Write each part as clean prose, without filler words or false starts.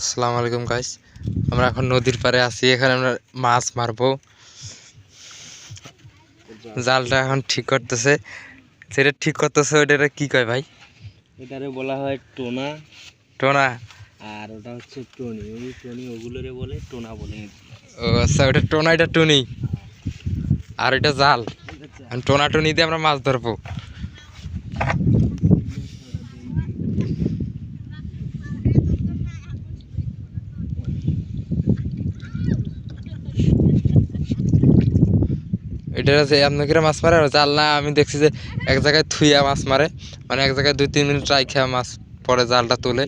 আসসালামু আলাইকুম গাইস, আমরা এখন নদীর পাড়ে আছি। এখানে আমরা মাছ মারবো। জালটা এখন ঠিক করতেছে। সেটা ঠিক করতেছে, ওইটা কি কয় ভাই? এটারে বলা হয় টোনা। টোনা? আর ওটা হচ্ছে টনি। ওই টনি ওগুলোরে বলে টোনা বলে। ও আচ্ছা, ওটা টোনা, এটা টুনি, আর এটা জাল। টোনা টুনি দিয়ে আমরা মাছ ধরবো। এটা আপনাকে মাছ মারে জাল না? আমি দেখছি যে এক জায়গায় থুইয়া মাছ মারে, মানে এক জায়গায় 2-3 মিনিট রাইখা মাছ পরে জালটা তুলে।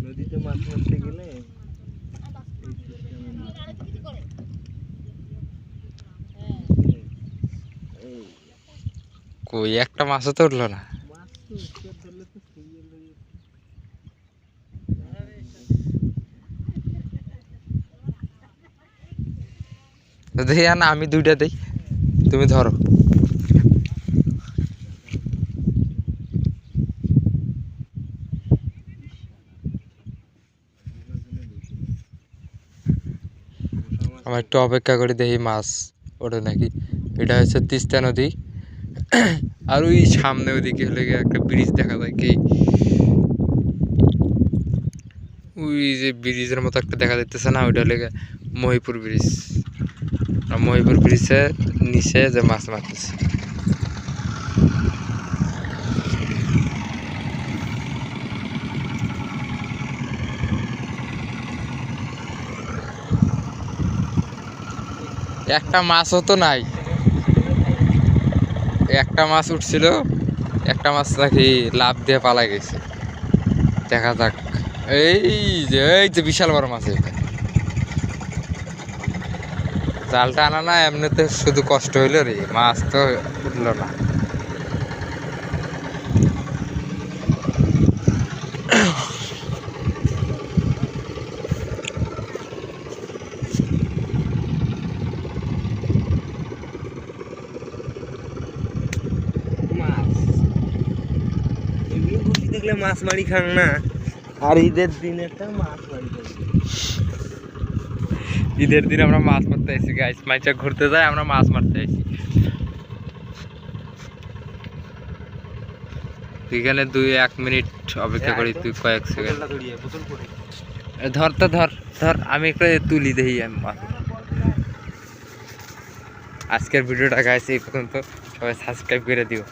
নদীতে মাছ মারতে গেলে কই একটা মাছও তো উঠলো না। দেখি না, আমি দুইটা দেই, তুমি ধরো। আমার একটু অপেক্ষা করে দেখি মাছ ওঠে নাকি। এটা হচ্ছে তিস্তা নদী। আর ওই সামনে ওইদিকে হলে একটা ব্রিজ দেখা যায়, কি ওই যে ব্রিজের মতো একটা দেখা যাইতেছে না, ওইটা হলে মহিপুর ব্রিজ। মহিপুর ব্রিজের নিচে যে মাছ মারতেছে। একটা মাছও তো নাই। একটা মাছ উঠছিল, একটা মাছ নাকি লাফ দিয়ে পালা গেছে। দেখা যাক। এই যে বিশাল বড় মাছ। জালটা আনা না, এমনিতে শুধু কষ্ট হইলো রে, মাছ তো উঠলো না। দেখলে মাছ মারি খান না, আর ঈদের দিন একটা মাছ মারি খাবি। ঈদের দিন আমরা মাছ মারতে আসি গাইস, মাইচা ঘুরতে যাই, আমরা মাছ মারতে আসি। এখানে 2-1 মিনিট অপেক্ষা করি, তুই কয়েক সেকেন্ড ধর তো, ধর ধর, আমি একটা তুলি দেই। আমি আজকের ভিডিওটা গাইছি এই পর্যন্ত, সবাই সাবস্ক্রাইব করে দিও।